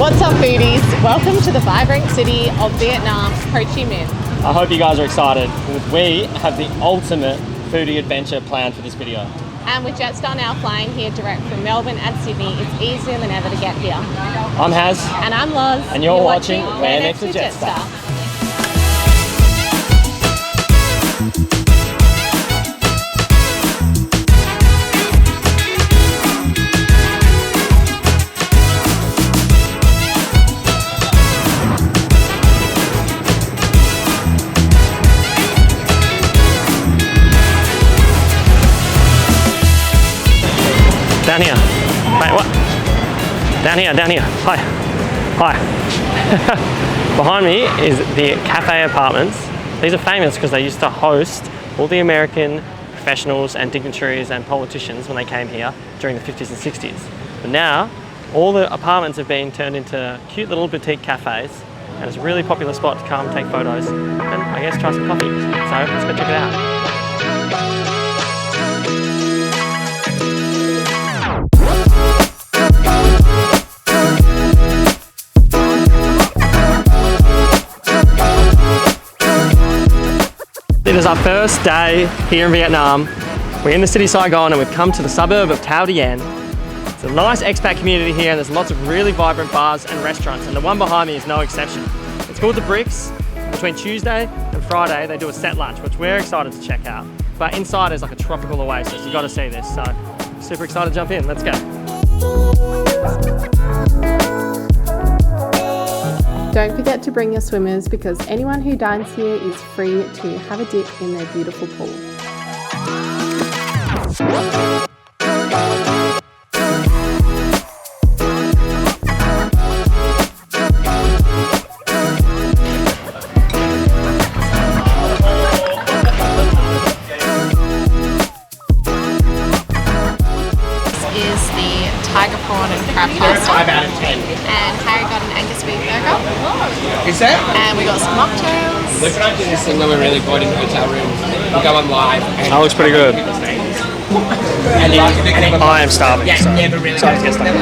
What's up, foodies? Welcome to the vibrant city of Vietnam, Ho Chi Minh. I hope you guys are excited. We have the ultimate foodie adventure planned for this video. And with Jetstar now flying here direct from Melbourne and Sydney, it's easier than ever to get here. I'm Haz. And I'm Loz. And you're watching Where Next with Jetstar. Down here. Wait, what? Down here. Hi. Behind me is the Cafe Apartments. These are famous because they used to host all the American professionals and dignitaries and politicians when they came here during the 50s and 60s. But now, all the apartments have been turned into cute little boutique cafes, and it's a really popular spot to come take photos and I guess try some coffee. So let's go check it out. It is our first day here in Vietnam. We're in the city Saigon and we've come to the suburb of Thao Dien. It's a nice expat community here and there's lots of really vibrant bars and restaurants, and the one behind me is no exception. It's called the Brix. Between Tuesday and Friday they do a set lunch, which we're excited to check out. But inside is like a tropical oasis. You've got to see this. So super excited to jump in. Let's go. Don't forget to bring your swimmers because anyone who dines here is free to have a dip in their beautiful pool. This is the tiger prawn and crab pasta. 5 out of 10. And Harry got an Angus beef burger. Is that? And we got some mocktails. We're trying to do this thing where we're really good in hotel rooms. We go on live. That looks pretty good. And then, I am starving. Yeah, so never really. excited to get started.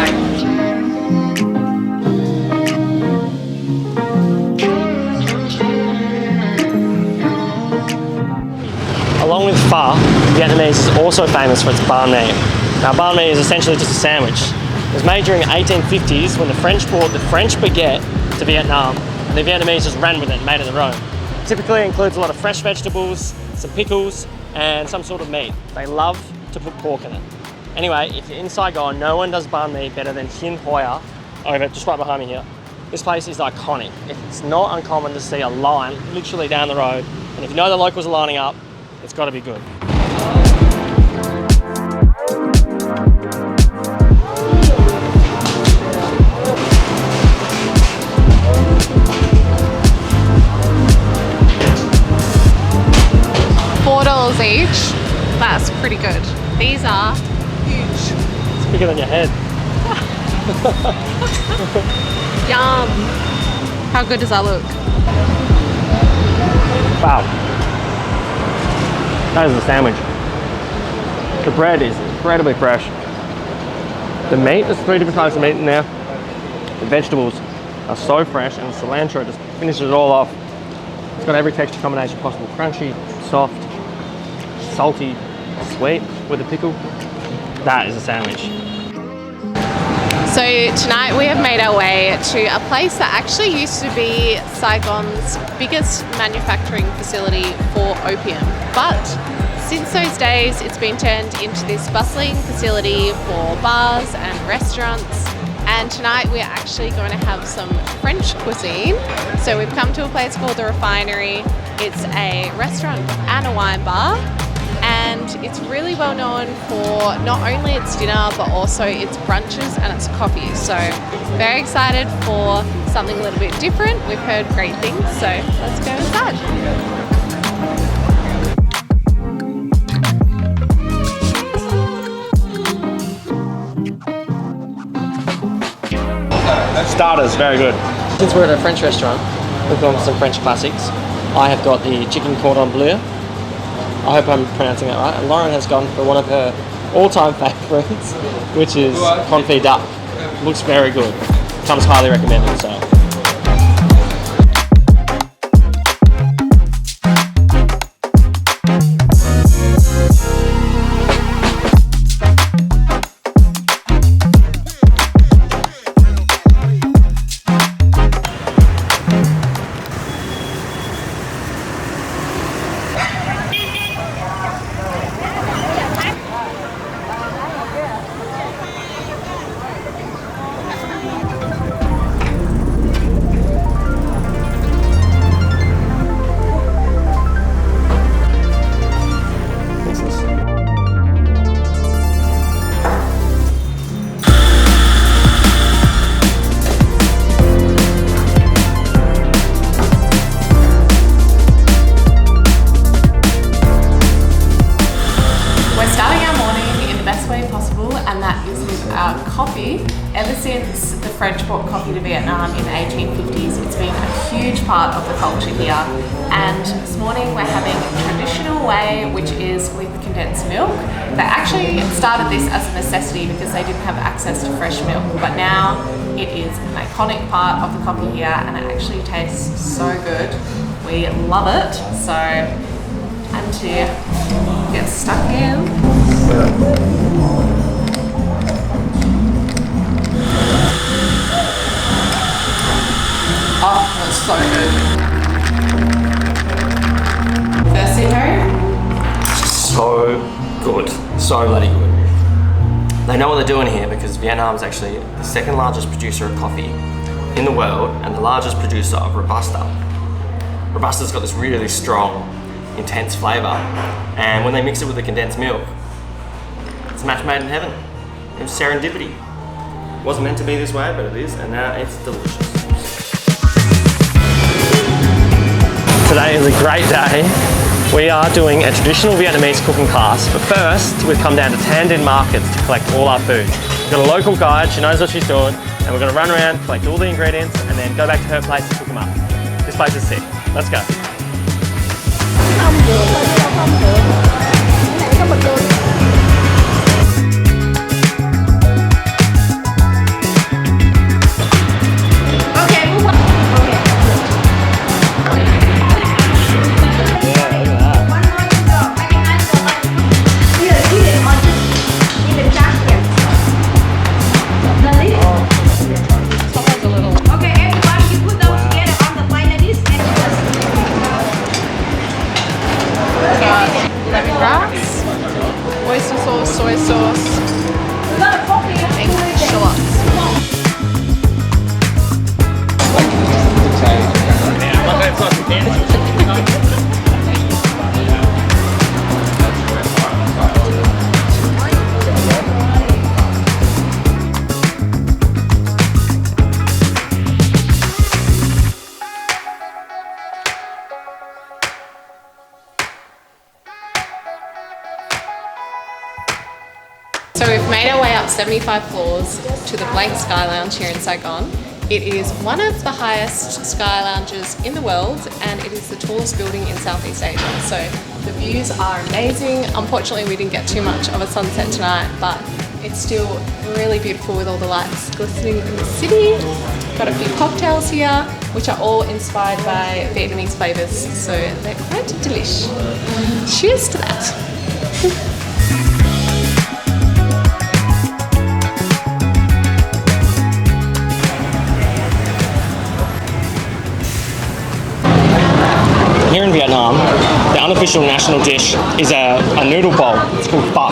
Along with pho, Vietnamese is also famous for its banh mi. Now, banh mi is essentially just a sandwich. It was made during the 1850s when the French brought the French baguette to Vietnam, and the Vietnamese just ran with it and made it their own. Typically it includes a lot of fresh vegetables, some pickles, and some sort of meat. They love to put pork in it. Anyway, if you're in Saigon, no one does banh mi better than Huyn Hoa, over just right behind me here. This place is iconic. It's not uncommon to see a line literally down the road, and if you know the locals are lining up, it's got to be good. $4 each. That's pretty good. These are huge. It's bigger than your head. Yum. How good does that look? Wow. That is a sandwich. The bread is incredibly fresh. The meat, there's 3 different types of meat in there. The vegetables are so fresh, and the cilantro just finishes it all off. It's got every texture combination possible. Crunchy, soft, salty, sweet with a pickle. That is a sandwich. So tonight we have made our way to a place that actually used to be Saigon's biggest manufacturing facility for opium. But since those days, it's been turned into this bustling facility for bars and restaurants. And tonight we're actually going to have some French cuisine. So we've come to a place called the Refinery. It's a restaurant and a wine bar. And it's really well known for not only its dinner, but also its brunches and its coffee. So very excited for something a little bit different. We've heard great things, so let's go inside. Starters, very good. Since we're at a French restaurant, we've gone for some French classics. I have got the chicken cordon bleu. I hope I'm pronouncing that right. And Lauren has gone for one of her all-time favourites, which is confit duck. Looks very good. Can't comes highly recommended. So. Ever since the French brought coffee to Vietnam in the 1850s, it's been a huge part of the culture here. And this morning we're having a traditional way, which is with condensed milk. They actually started this as a necessity because they didn't have access to fresh milk, but now it is an iconic part of the coffee here and it actually tastes so good. We love it. So and to get stuck in. Oh, that's so good. First sip, Harry? So good. So bloody good. They know what they're doing here because Vietnam is actually the second largest producer of coffee in the world and the largest producer of Robusta. Robusta's got this really strong, intense flavour, and when they mix it with the condensed milk, it's a match made in heaven. It was serendipity. It wasn't meant to be this way, but it is, and now it's delicious. Today is a great day. We are doing a traditional Vietnamese cooking class, but first we've come down to Dinh Market to collect all our food. We've got a local guide, she knows what she's doing, and we're going to run around, collect all the ingredients, and then go back to her place and cook them up. This place is sick. Let's go. Oyster sauce, soy sauce, and shallots. So we've made our way up 75 floors to the Blank Sky Lounge here in Saigon. It is one of the highest sky lounges in the world and it is the tallest building in Southeast Asia. So the views are amazing. Unfortunately we didn't get too much of a sunset tonight, but it's still really beautiful with all the lights glistening in the city. Got a few cocktails here which are all inspired by Vietnamese flavours, so they're quite delish. Cheers to that! Here in Vietnam, the unofficial national dish is a noodle bowl. It's called pho.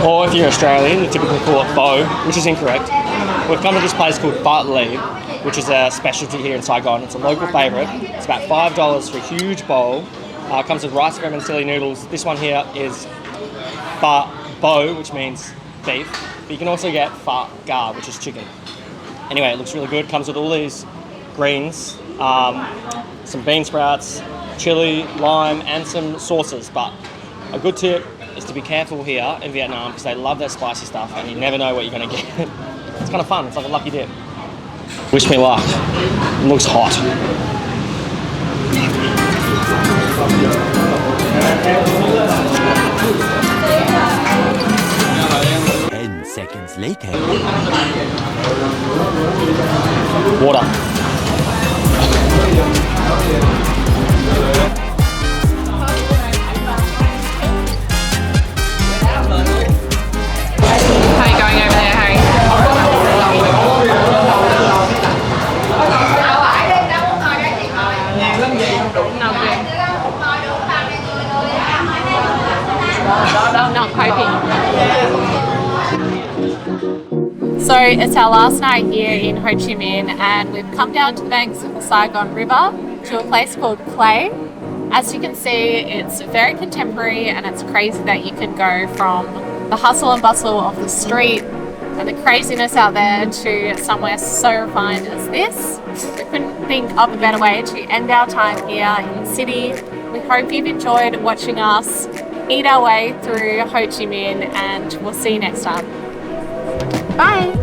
Or if you're Australian, you typically call it pho, which is incorrect. We've come to this place called bustling, which is a specialty here in Saigon. It's a local favourite. It's about $5 for a huge bowl. It comes with rice vermicelli noodles. This one here is pho, which means beef. But you can also get pho gar, which is chicken. Anyway, it looks really good. Comes with all these greens, some bean sprouts, chili, lime, and some sauces. But a good tip is to be careful here in Vietnam because they love their spicy stuff and you never know what you're going to get. It's kind of fun. It's like a lucky dip. Wish me luck. It looks hot. 10 seconds later. water. How are you going over there, Harry? Not coping. So it's our last night here in Ho Chi Minh, and we've come down to the banks of the Saigon River to a place called Clay. As you can see, it's very contemporary, and it's crazy that you can go from the hustle and bustle of the street and the craziness out there to somewhere so refined as this. We couldn't think of a better way to end our time here in the city. We hope you've enjoyed watching us eat our way through Ho Chi Minh, and we'll see you next time. Bye!